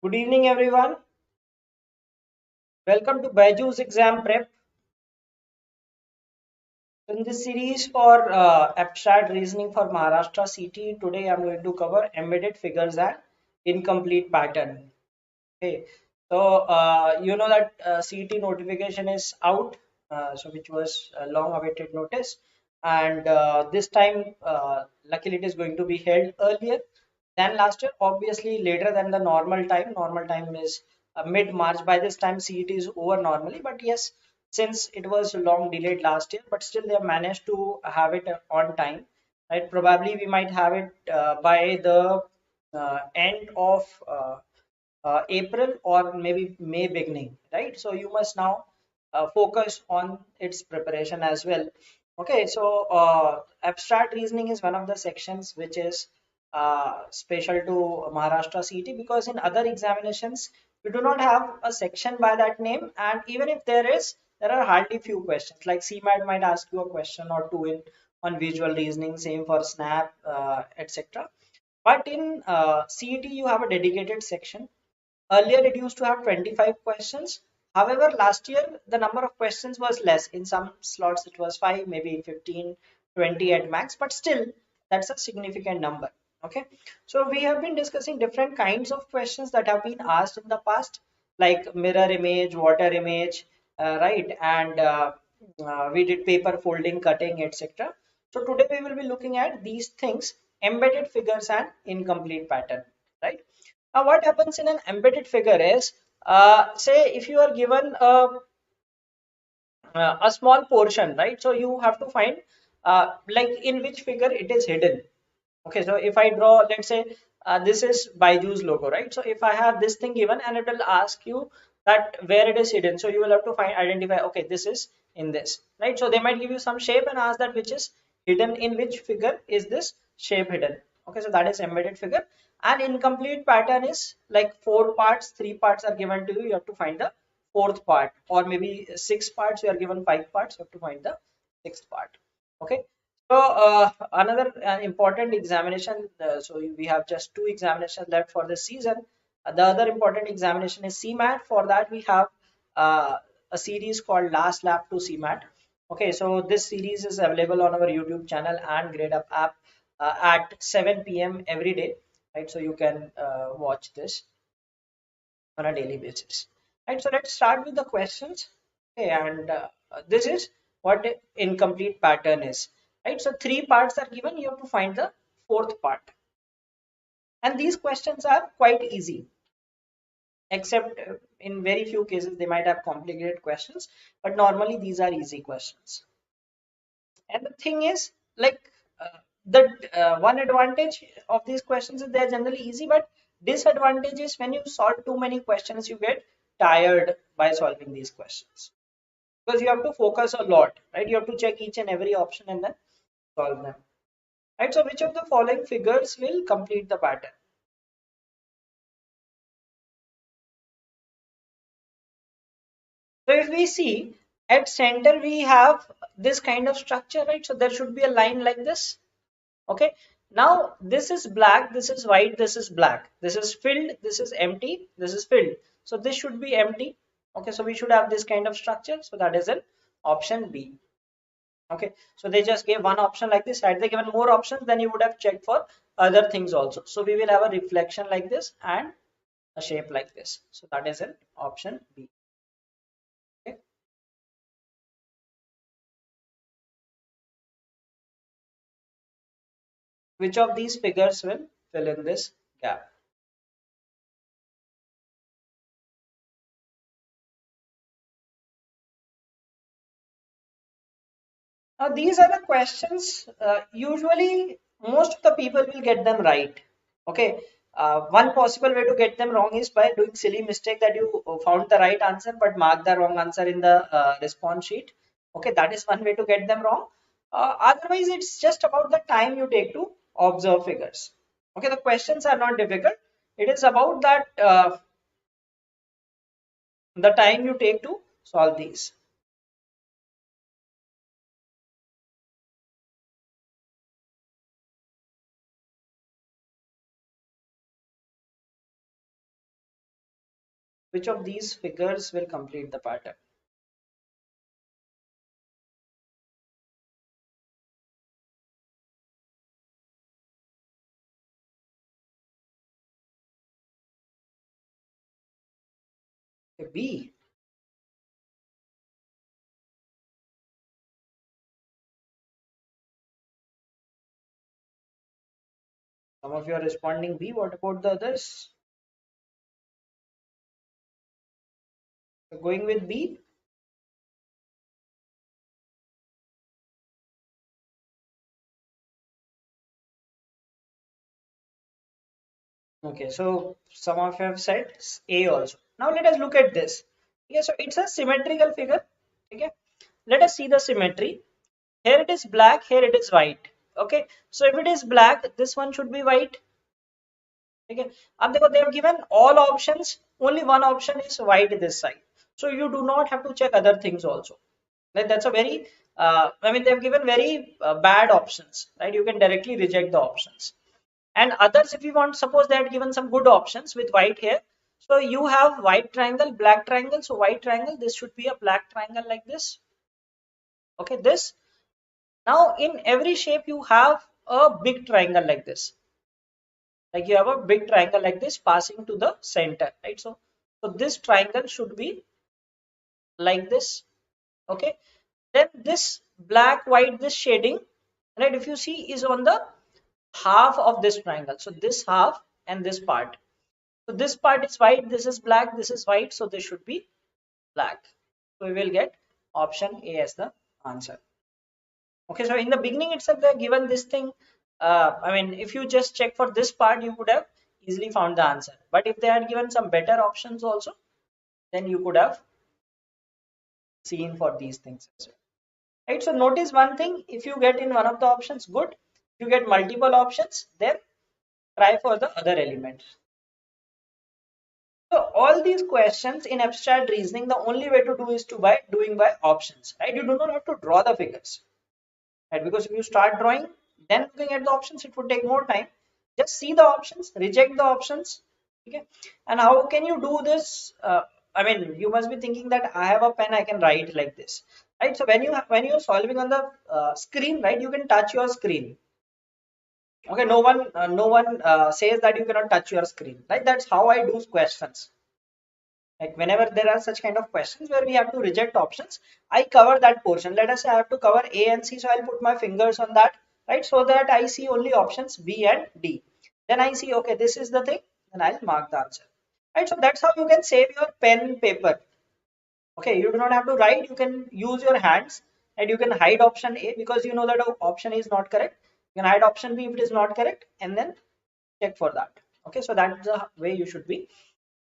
Good evening, everyone. Welcome to BYJU'S exam prep. In this series for abstract reasoning for Maharashtra CT, today I'm going to cover embedded figures and incomplete pattern. Okay, so you know that CT notification is out, so which was a long-awaited notice, and this time, luckily, it is going to be held earlier than last year. Obviously, later than the normal time. Normal time is mid-March. By this time, CET is over normally, but yes, since it was long delayed last year, but still they have managed to have it on time. Right? Probably we might have it by the end of April or maybe May beginning, right? So you must now focus on its preparation as well. Okay, so abstract reasoning is one of the sections which is special to Maharashtra CET because in other examinations we do not have a section by that name, and even if there is, there are hardly few questions. Like CMAT might ask you a question or two in on visual reasoning, same for SNAP, etc. But in CET you have a dedicated section. Earlier, it used to have 25 questions. However, last year, the number of questions was less. In some slots, it was 5, maybe 15, 20 at max, but still, that's a significant number. Okay, so we have been discussing different kinds of questions that have been asked in the past, like mirror image, water image, right? And we did paper folding, cutting, etc. So today we will be looking at these things, embedded figures and incomplete pattern, right? Now, what happens in an embedded figure is, say, if you are given a small portion, right? So you have to find like in which figure it is hidden. Okay, so if I draw, let's say this is BYJU'S logo, right? So if I have this thing given and it will ask you that where it is hidden, so you will have to find identify. Okay, this is in this, right? So they might give you some shape and ask that which is hidden in which figure is this shape hidden. Okay, so that is embedded figure. And incomplete pattern is like four parts, three parts are given to you. You have to find the fourth part, or maybe six parts. You are given five parts. You have to find the sixth part. Okay. So another important examination. So we have just two examinations left for this season. The other important examination is CMAT. For that we have a series called Last Lap to CMAT. Okay, so this series is available on our YouTube channel and GradeUp app at 7 p.m. every day. Right, so you can watch this on a daily basis. Right, so let's start with the questions. Okay, and this is what incomplete pattern is. Right, so three parts are given. You have to find the fourth part, and these questions are quite easy, except in very few cases they might have complicated questions, but normally these are easy questions. And the thing is, like the one advantage of these questions is they're generally easy, but disadvantage is when you solve too many questions, you get tired by solving these questions because you have to focus a lot, right? You have to check each and every option and then solve them, right? So, which of the following figures will complete the pattern? So, if we see at center, we have this kind of structure, right? So, there should be a line like this. Okay, now this is black, this is white, this is black, this is filled, this is empty, this is filled, so this should be empty. Okay, so we should have this kind of structure, so that is an option B. Okay, so they just gave one option like this. Had they given more options, then you would have checked for other things also. So we will have a reflection like this and a shape like this, so that is an option B. Okay, which of these figures will fill in this gap? Now, these are the questions. Usually, most of the people will get them right. Okay. One possible way to get them wrong is by doing silly mistake that you found the right answer but mark the wrong answer in the response sheet. Okay, that is one way to get them wrong. Otherwise, it's just about the time you take to observe figures. Okay, the questions are not difficult. It is about that the time you take to solve these. Which of these figures will complete the pattern? Okay, B. Some of you are responding B. What about the others? Going with B? Okay, so some of you have said A also. Now let us look at this. Okay, so it's a symmetrical figure. Okay, let us see the symmetry. Here it is black, here it is white. Okay, so if it is black, this one should be white. Okay, and they have given all options, only one option is white this side. So you do not have to check other things also. Like that's a very, I mean, they've given very bad options, right? You can directly reject the options. And others, if you want, suppose they had given some good options with white here. So you have white triangle, black triangle. So white triangle, this should be a black triangle like this. Okay, this. Now in every shape, you have a big triangle like this. Like you have a big triangle like this passing to the center, right? So this triangle should be like this. Okay. Then this black, white, this shading, right? If you see, is on the half of this triangle. So this half and this part. So this part is white, this is black, this is white, so this should be black. So we will get option A as the answer. Okay, so in the beginning itself they are given this thing. I mean, if you just check for this part, you could have easily found the answer. But if they had given some better options also, then you could have seen for these things as well. Right, so notice one thing, if you get in one of the options, good. If you get multiple options, then try for the other elements. So all these questions in abstract reasoning, the only way to do is to by doing by options, right? You do not have to draw the figures, right? Because if you start drawing, then looking at the options, it would take more time. Just see the options, reject the options, okay? And how can you do this? I mean, you must be thinking that I have a pen, I can write like this, right? So when you're solving on the screen, right, you can touch your screen. Okay, no one says that you cannot touch your screen, right? That's how I do questions. Like whenever there are such kind of questions where we have to reject options, I cover that portion. Let us say I have to cover A and C, so I'll put my fingers on that, right? So that I see only options B and D. Then I see, okay, this is the thing, then I'll mark the answer. Right? So that's how you can save your pen paper. Okay, you do not have to write, you can use your hands and you can hide option A because you know that option is not correct. You can hide option B if it is not correct and then check for that. Okay, so that's the way you should be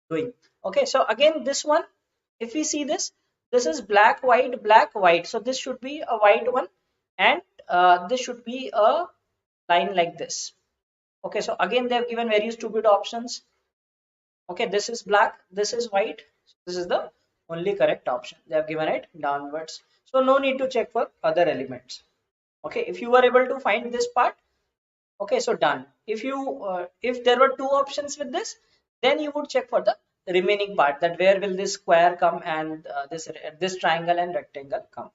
doing. Okay, so again this one, if we see this, this is black white, so this should be a white one and this should be a line like this. Okay, so again they have given very stupid options. Okay, this is black, this is white, this is the only correct option. They have given it downwards, so no need to check for other elements. Okay, if you were able to find this part, okay, so done. If you if there were two options with this, then you would check for the remaining part, that where will this square come and this triangle and rectangle come.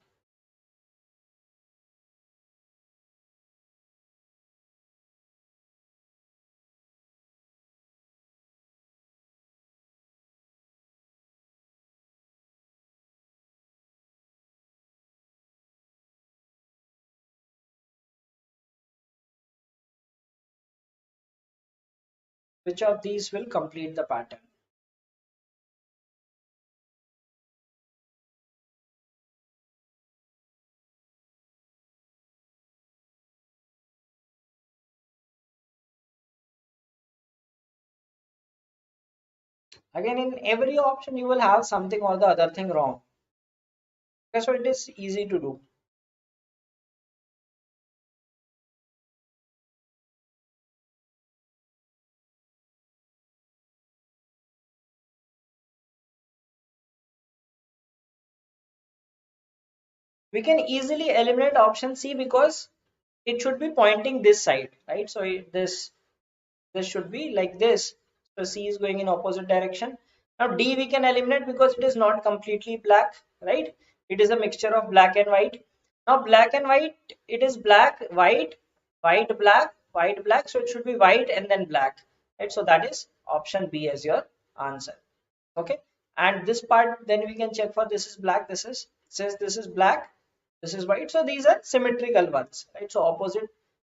Which of these will complete the pattern? Again, in every option you will have something or the other thing wrong. Okay, so it is easy to do. We can easily eliminate option C because it should be pointing this side, right? So this should be like this. So C is going in opposite direction. Now D we can eliminate because it is not completely black, right? It is a mixture of black and white. Now black and white, it is black, white, white, black, white, black. So it should be white and then black, right? So that is option B as your answer. Okay. And this part, then we can check for this is black, this is, since this is black, this is white. So these are symmetrical ones, right? So opposite,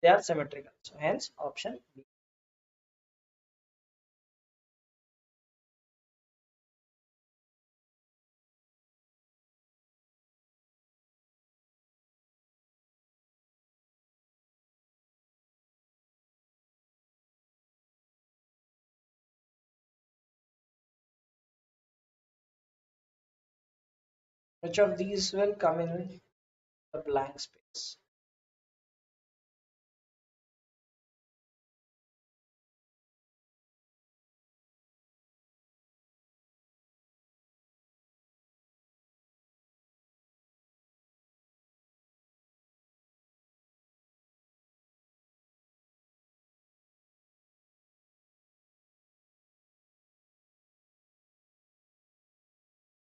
they are symmetrical. So hence option B. Which of these will come in the blank space?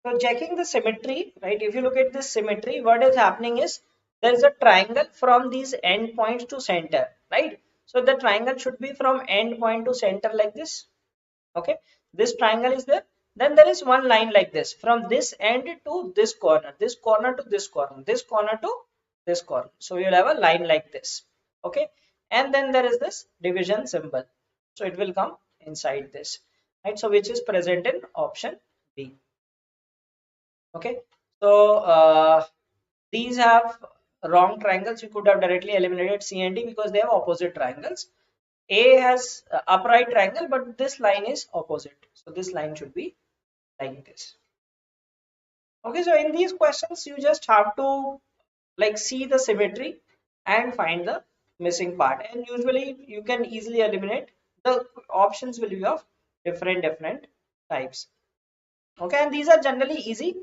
So checking the symmetry, right? If you look at this symmetry, what is happening is there is a triangle from these end points to center, right? So the triangle should be from end point to center like this. Okay, this triangle is there. Then there is one line like this from this end to this corner to this corner, this corner to this corner. So you'll have a line like this. Okay, and then there is this division symbol. So it will come inside this, right? So which is present in option B. Okay, so these have wrong triangles. You could have directly eliminated C and D because they have opposite triangles. A has upright triangle, but this line is opposite. So this line should be like this. Okay, so in these questions, you just have to like see the symmetry and find the missing part. And usually you can easily eliminate. The options will be of different types. Okay, and these are generally easy.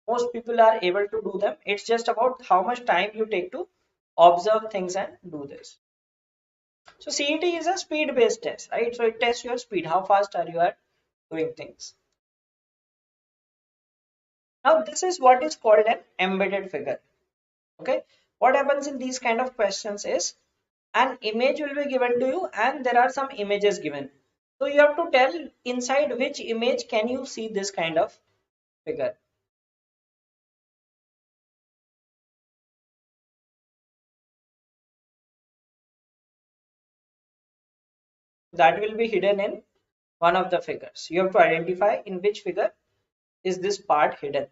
Most people are able to do them. It's just about how much time you take to observe things and do this. So CET is a speed based test, right? So it tests your speed, how fast are you at doing things. Now this is what is called an embedded figure. Okay, what happens in these kind of questions is an image will be given to you and there are some images given. So you have to tell inside which image can you see this kind of figure. That will be hidden in one of the figures. You have to identify in which figure is this part hidden.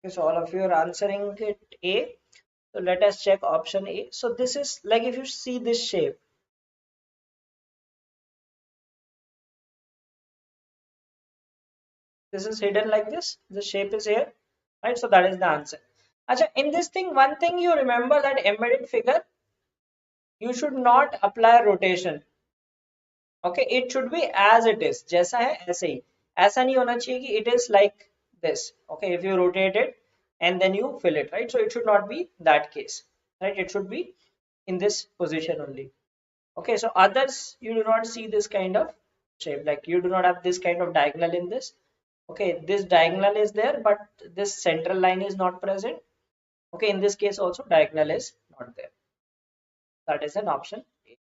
Okay, so all of you are answering it A. So let us check option A. So this is like if you see this shape, this is hidden like this. The shape is here, right? So that is the answer. Achha, in this thing, one thing you remember that embedded figure, you should not apply rotation. Okay, it should be as it is. जैसा है ऐसे ही. ऐसा नहीं होना चाहिए कि it is like this. Okay, if you rotate it and then you fill it, right? So it should not be that case, right? It should be in this position only. Okay, so others you do not see this kind of shape, like you do not have this kind of diagonal in this. Okay, this diagonal is there but this central line is not present. Okay, in this case also diagonal is not there. That is an option A.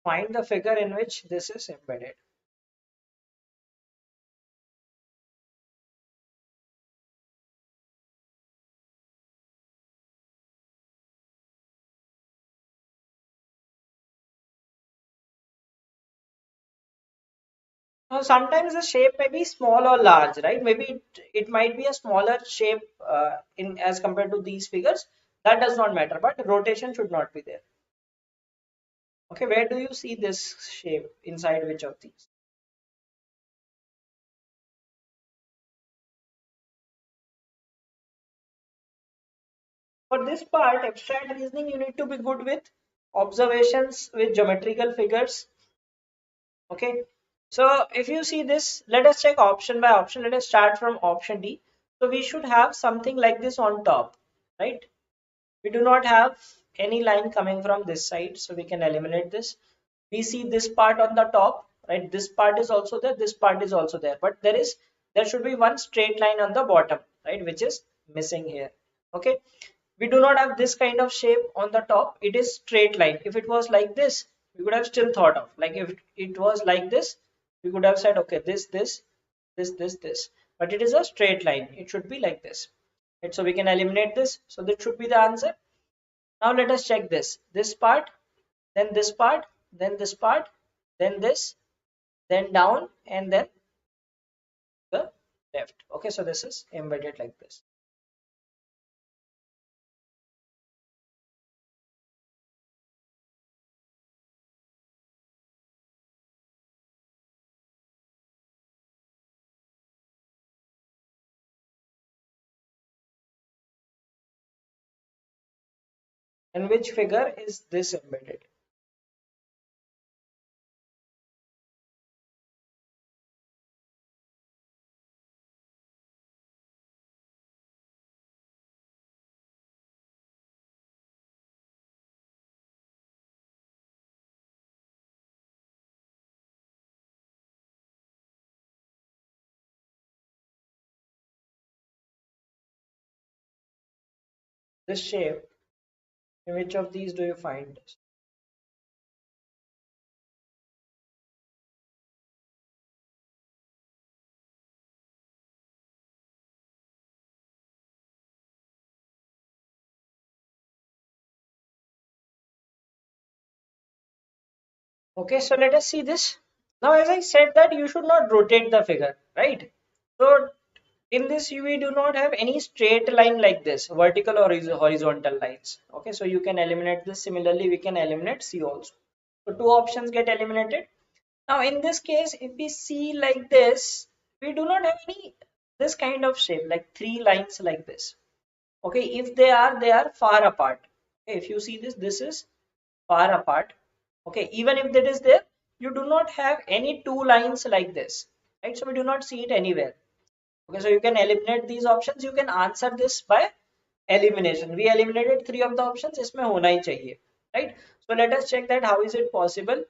Find the figure in which this is embedded. Now, sometimes the shape may be small or large, right? Maybe it might be a smaller shape in as compared to these figures. That does not matter, but rotation should not be there. Okay, where do you see this shape inside which of these? For this part, abstract reasoning, you need to be good with observations with geometrical figures. Okay, so if you see this, let us check option by option. Let us start from option D. So we should have something like this on top, right? We do not have any line coming from this side, so we can eliminate this. We see this part on the top, right? This part is also there, this part is also there, but there should be one straight line on the bottom, right, which is missing here. Okay, we do not have this kind of shape on the top. It is straight line. If it was like this, we could have still thought of, like, if it was like this, we could have said, okay, this, but it is a straight line. It should be like this, right? So we can eliminate this, so that should be the answer. Now let us check this part, then this part, then this part, then this, then down, and then the left. Okay, so this is embedded like this. And which figure is this embedded? This shape, in which of these do you find this? Okay, so let us see this. Now, as I said that you should not rotate the figure, right? So in this we do not have any straight line like this, vertical or horizontal lines. Okay, so you can eliminate this. Similarly, we can eliminate C also. So two options get eliminated. Now in this case, if we see like this, we do not have any this kind of shape, like three lines like this. Okay, if they are far apart. Okay, if you see this, this is far apart. Okay, even if that is there, you do not have any two lines like this, right? So we do not see it anywhere. Okay, so you can eliminate these options. You can answer this by elimination. We eliminated three of the options. इसमें होना ही चाहिए, right? So let us check that how is it possible.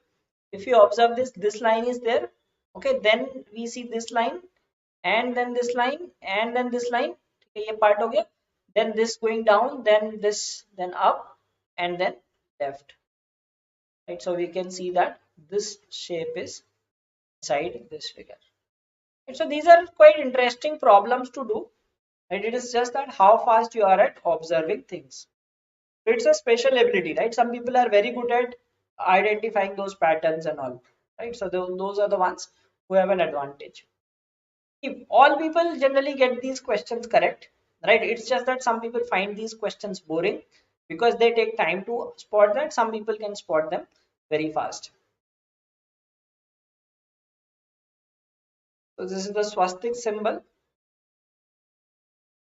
If you observe this line is there. Okay, then we see this line, and then this line, and then this line. ठीक है, ये part हो गया. Then this going down, then this, then up, and then left. Right, so we can see that this shape is inside this figure. Right, so these are quite interesting problems to do. Right, it is just that how fast you are at observing things. So it's a special ability, right? Some people are very good at identifying those patterns and all, right? So those are the ones who have an advantage. If all people generally get these questions correct, right? It's just that some people find these questions boring because they take time to spot that. Some people can spot them very fast. So this is the swastik symbol.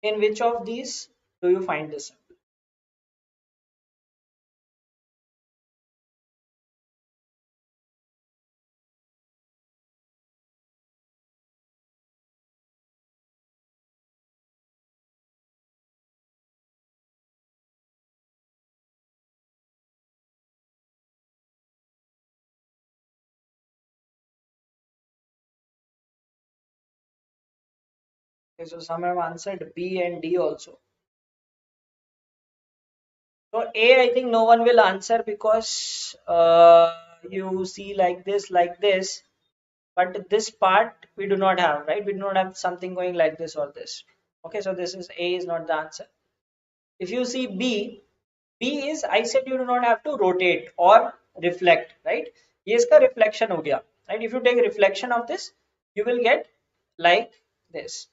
In which of these do you find this symbol? Okay, so some have answered B and D also. So A, I think no one will answer because you see like this, but this part we do not have, right? We do not have something going like this or this. Okay, so this is A is not the answer. If you see B, B is, I said you do not have to rotate or reflect, right? ये इसका reflection हो गया, right? If you take reflection of this, you will get like this.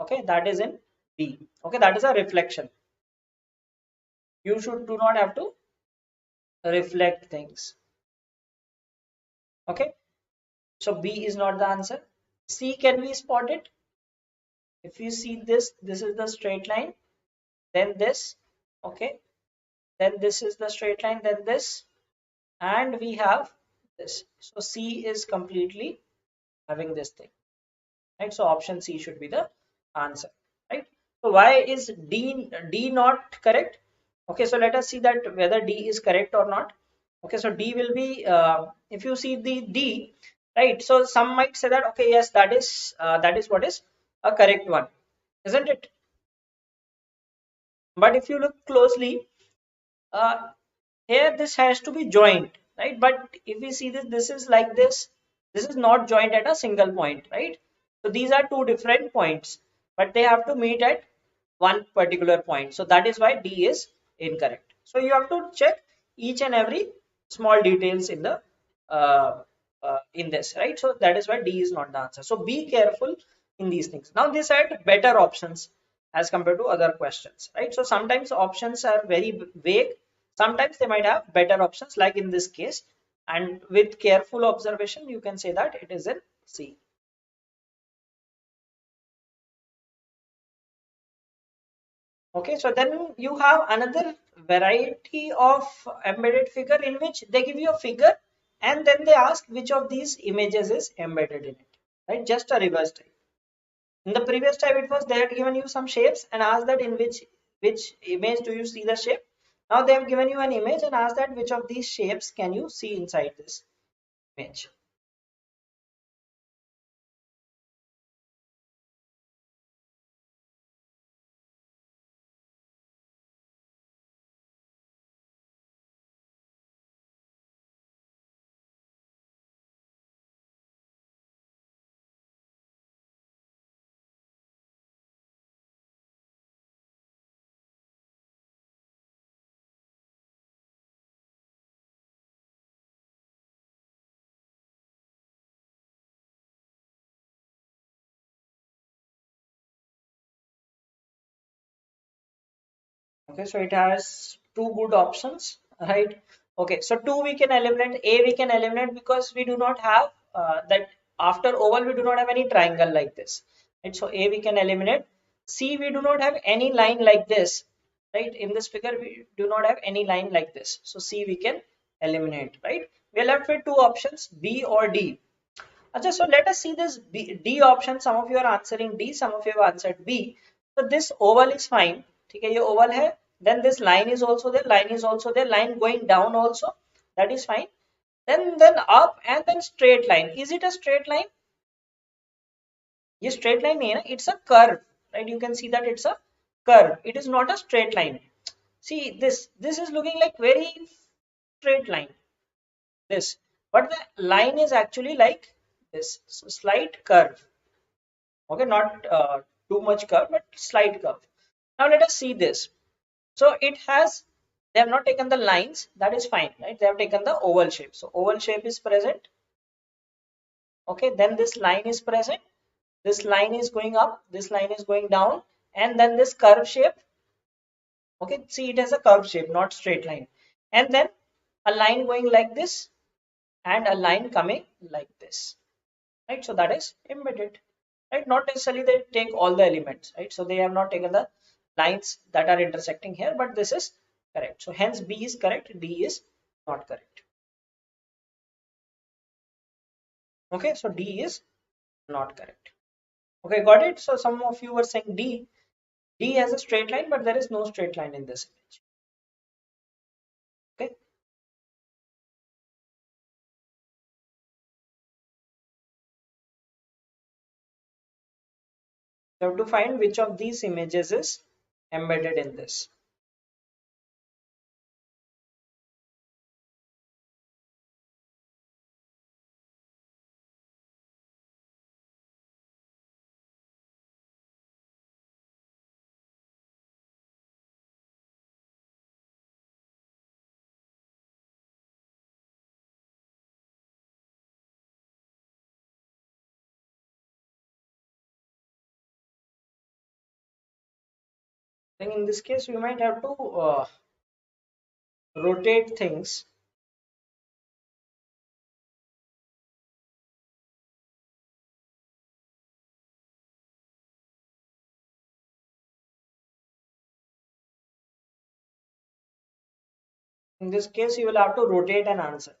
Okay, that is in B. Okay, that is a reflection. You should do not have to reflect things. Okay, so B is not the answer. C, can we spot it? If you see this, this is the straight line, then this, okay, then this is the straight line, then this, and we have this. So C is completely having this thing, right? So option C should be the answer, right? So why is D not correct? Okay, so let us see that whether D is correct or not. Okay, so D will be if you see the D, right? So some might say that okay, yes, that is what is a correct one, isn't it? But if you look closely, uh, here this has to be joined, right? But if we see this, this is like this is not joined at a single point, right? So these are two different points, but they have to meet at one particular point. So that is why D is incorrect. So you have to check each and every small details in this, right? So that is why D is not the answer. So be careful in these things. Now they said better options as compared to other questions, right? So sometimes options are very vague. Sometimes they might have better options, like in this case. And with careful observation, you can say that it is in C. Okay, so then you have another variety of embedded figure in which they give you a figure and then they ask which of these images is embedded in it, right? Just a reverse type. In the previous type, it was they had given you some shapes and asked that in which image do you see the shape. Now they have given you an image and asked that which of these shapes can you see inside this image. Okay, so it has two good options, right? Okay, so two we can eliminate. A we can eliminate because we do not have that after oval we do not have any triangle like this, right? So A we can eliminate. C, we do not have any line like this, right? In this figure we do not have any line like this. So C we can eliminate, right? We are left with two options, B or D. Achha, so let us see this D option. Some of you are answering D, some of you have answered B. So this oval is fine. ठीक है, ये oval है. Then this line is also there. Line is also there. Line going down also. That is fine. Then up and then straight line. Is it a straight line? ये straight line नहीं है ना. It's a curve, right? You can see that it's a curve. It is not a straight line. See this. This is looking like very straight line. This, but the line is actually like this. So slight curve. Okay, not too much curve but slight curve. Now let us see this. So it has, they have not taken the lines, that is fine, right? They have taken the oval shape. So oval shape is present. Okay, then this line is present, this line is going up, this line is going down, and then this curve shape. Okay, see, it has a curve shape, not straight line. And then a line going like this and a line coming like this, right? So that is embedded, right? Not necessarily they take all the elements, right? So they have not taken the lines that are intersecting here, but this is correct. So hence B is correct, D is not correct. Okay, so D is not correct. Okay, got it? So some of you were saying D has a straight line, but there is no straight line in this image. Okay, so you have to find which of these images is embedded in this. Then in this case, we might have to rotate things. In this case, you will have to rotate an answer.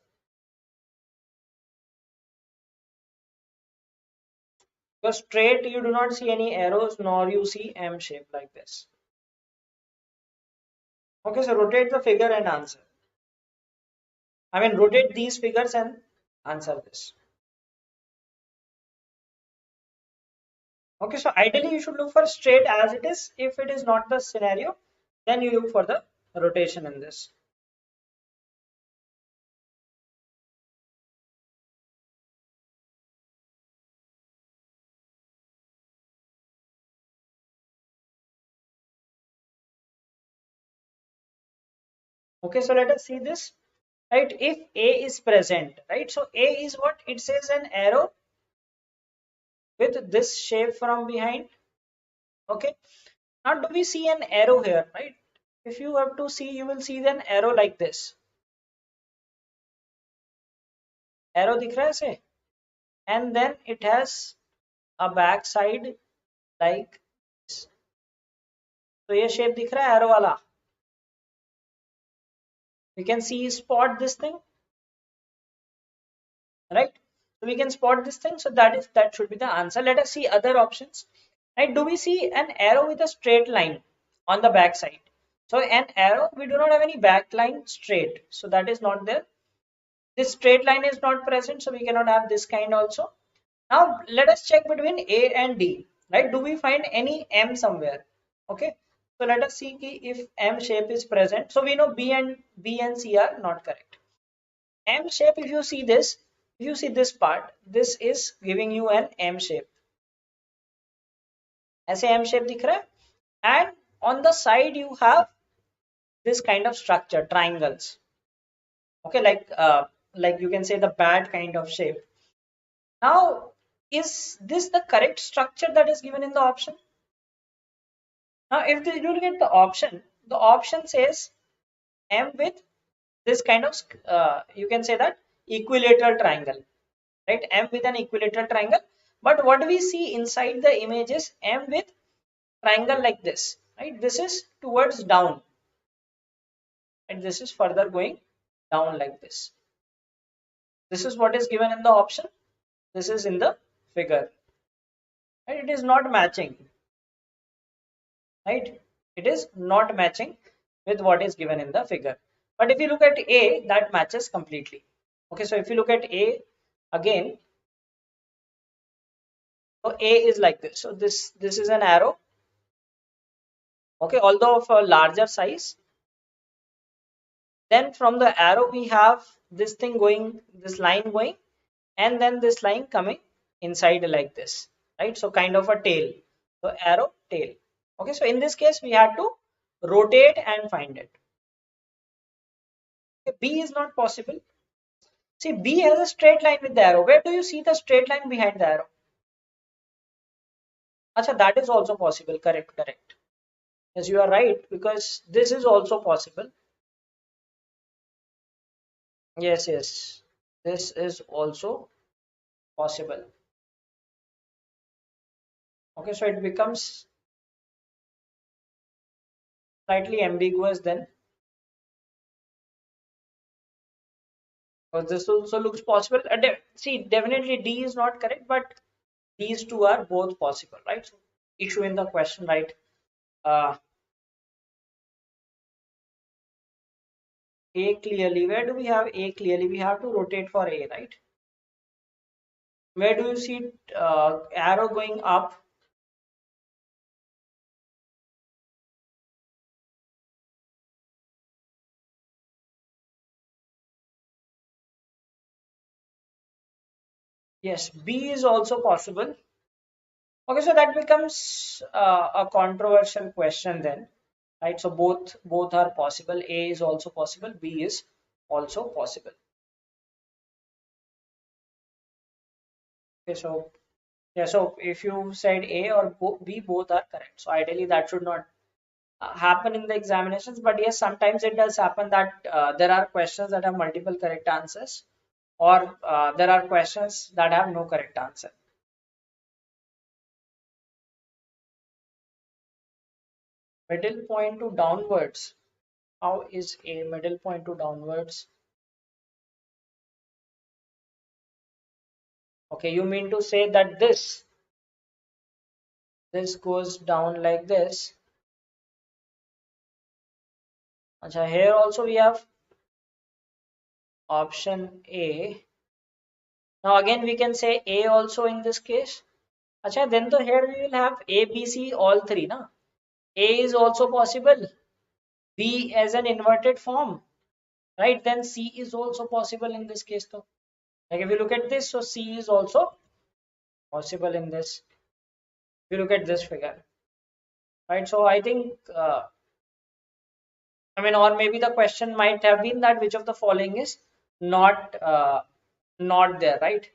Because straight, you do not see any arrows, nor you see M shape like this. Okay, so rotate the figure and answer. I mean, rotate these figures and answer this. Okay, so ideally you should look for straight as it is. If it is not the scenario, then you look for the rotation in this. Okay, so let us see this. Right, if A is present, right? So A is what? It says an arrow with this shape from behind. Okay, now do we see an arrow here, right? If you have to see, you will see an arrow like this. Arrow दिख रहा है ऐसे? And then it has a back side like this. तो ये shape दिख रहा है arrow वाला? We can see spot this thing, right? So we can spot this thing. So that should be the answer. Let us see other options. Right? Do we see an arrow with a straight line on the back side? So an arrow, we do not have any back line straight. So that is not there. This straight line is not present. So we cannot have this kind also. Now let us check between A and D. Right? Do we find any M somewhere? Okay. So let us see if M shape is present. So we know B and C are not correct. M shape, if you see this, if you see this part, this is giving you an M shape. ऐसे M shape दिख रहा है, and on the side you have this kind of structure, triangles. Okay, like you can say the bad kind of shape. Now, is this the correct structure that is given in the option? Now, if you look at the option says M with this kind of you can say that equilateral triangle, right? M with an equilateral triangle. But what we see inside the image is M with triangle like this, right? This is towards down, and this is further going down like this. This is what is given in the option. This is in the figure, and it is not matching, right? It is not matching with what is given in the figure. But if you look at A, that matches completely. Okay, so if you look at A again, so A is like this. So this is an arrow. Okay, although of a larger size. Then from the arrow we have this thing going, this line going, and then this line coming inside like this, right? So kind of a tail. So arrow, tail. Okay, so in this case we had to rotate and find it. Okay, B is not possible. See, B has a straight line with the arrow. Where do you see the straight line behind the arrow? Acha, that is also possible. Correct, correct. Yes, you are right, because this is also possible. Yes, yes. This is also possible. Okay, so it becomes slightly ambiguous then. So this also looks possible. See, definitely D is not correct, but these two are both possible, right? So issue in the question, right? Uh, A clearly. Where do we have A clearly? We have to rotate for A, right? Where do you see arrow going up? Yes, B is also possible. Okay, so that becomes a controversial question then, right? So both are possible. A is also possible. B is also possible. Okay, so yeah, so if you said A or B, both are correct. So ideally, that should not happen in the examinations. But yes, sometimes it does happen that there are questions that have multiple correct answers, or there are questions that have no correct answer. Middle point to downwards. How is a middle point to downwards? Okay, you mean to say that this goes down like this. Acha, here also we have option A. Now again we can say A also in this case. Acha, then to here we will have A, B, C all three. Na? A is also possible. B as an inverted form. Right? Then C is also possible in this case though. Like if you look at this, so C is also possible in this. If you look at this figure. Right? So I think I mean, or maybe the question might have been that which of the following is not not there, right?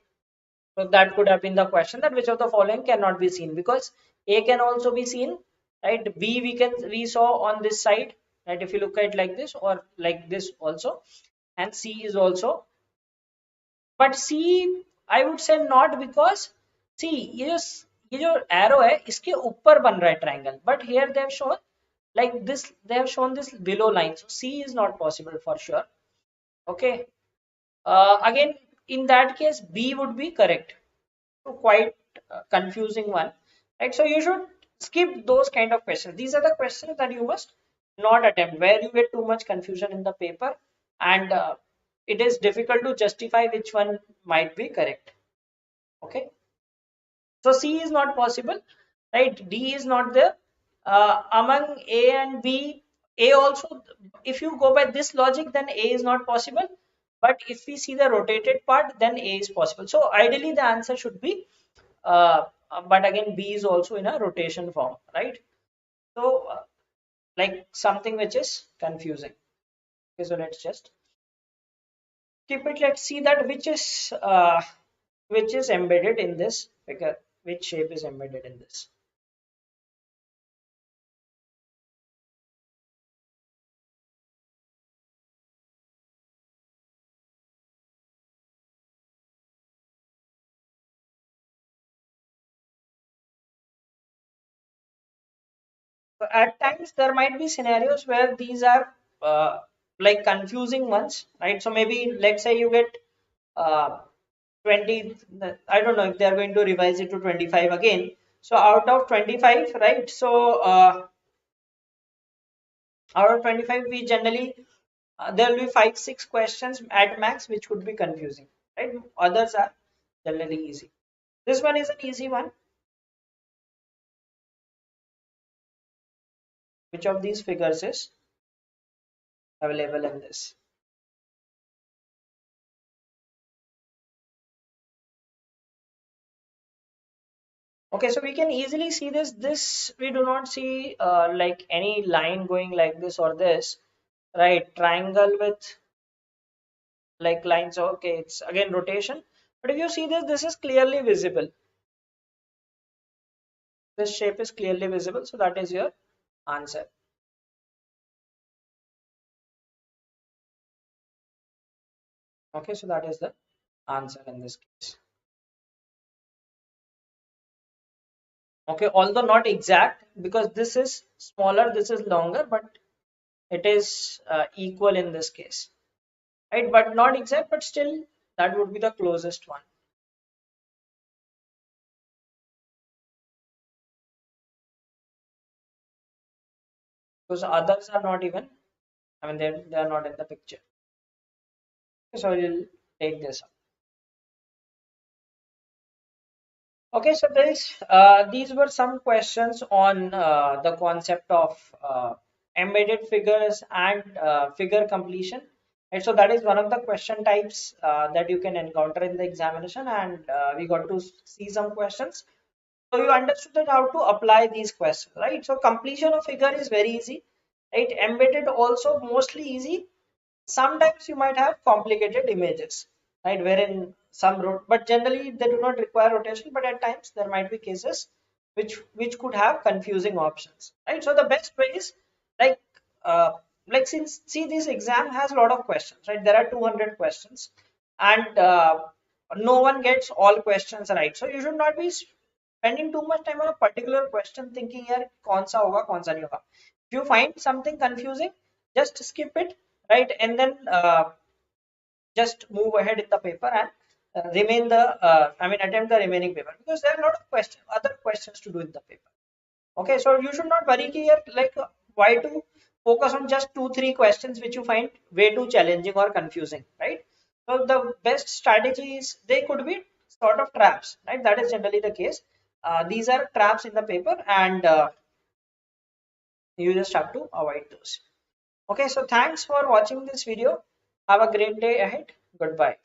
So that could have been the question, that which of the following cannot be seen, because A can also be seen, right? B we saw on this side, right? If you look at it like this or like this also, and C is also, but C I would say not, because see ये जो arrow है इसके ऊपर बन रहा है triangle, but here they have shown like this, they have shown this below line, so C is not possible for sure. Okay, again in that case B would be correct. So quite confusing one, right? So you should skip those kind of questions. These are the questions that you must not attempt, where you get too much confusion in the paper, and it is difficult to justify which one might be correct. Okay, so C is not possible, right? D is not there. Among A and B, A also, if you go by this logic, then A is not possible. But if we see the rotated part, then A is possible. So ideally, the answer should be, but again, B is also in a rotation form, right? So, like something which is confusing. Okay, so let's just keep it. Let's see that which is embedded in this figure, which shape is embedded in this. So at times there might be scenarios where these are like confusing ones, right? So maybe let's say you get uh, 20, I don't know if they are going to revise it to 25 again. So out of 25, right? So out of 25, we generally there will be 5 6 questions at max which could be confusing, right? Others are generally easy. This one is an easy one. Which of these figures is available in this? Okay, so we can easily see this. This we do not see like any line going like this or this, right? Triangle with like lines. Okay, it's again rotation. But if you see this, this is clearly visible. This shape is clearly visible. So that is your answer. Okay, so that is the answer in this case. Okay, although not exact, because this is smaller, this is longer, but it is equal in this case, right? But not exact, but still that would be the closest one. Because others are not even, I mean, they are not in the picture. So we'll take this up. Okay, so these were some questions on the concept of embedded figures and figure completion. And so that is one of the question types that you can encounter in the examination, and we got to see some questions. So you understood that how to apply these questions, right? So completion of figure is very easy, right? Embedded also mostly easy. Sometimes you might have complicated images, right? Wherein but generally they do not require rotation, but at times there might be cases which could have confusing options, right? So the best way is like uh, like since see this exam has a lot of questions, right? There are 200 questions, and no one gets all questions right. So you should not be spending too much time on a particular question thinking here kaun sa hoga, kaun sa nahi hoga. If you find something confusing, just skip it, right? And then just move ahead in the paper and remain the attempt the remaining paper, because there are a lot of other questions to do in the paper. Okay, so you should not worry here, like why to focus on just 2 3 questions which you find way too challenging or confusing, right? So the best strategy is, they could be sort of traps, right? That is generally the case. These are traps in the paper, and you just have to avoid those. Okay, so thanks for watching this video. Have a great day ahead. Goodbye.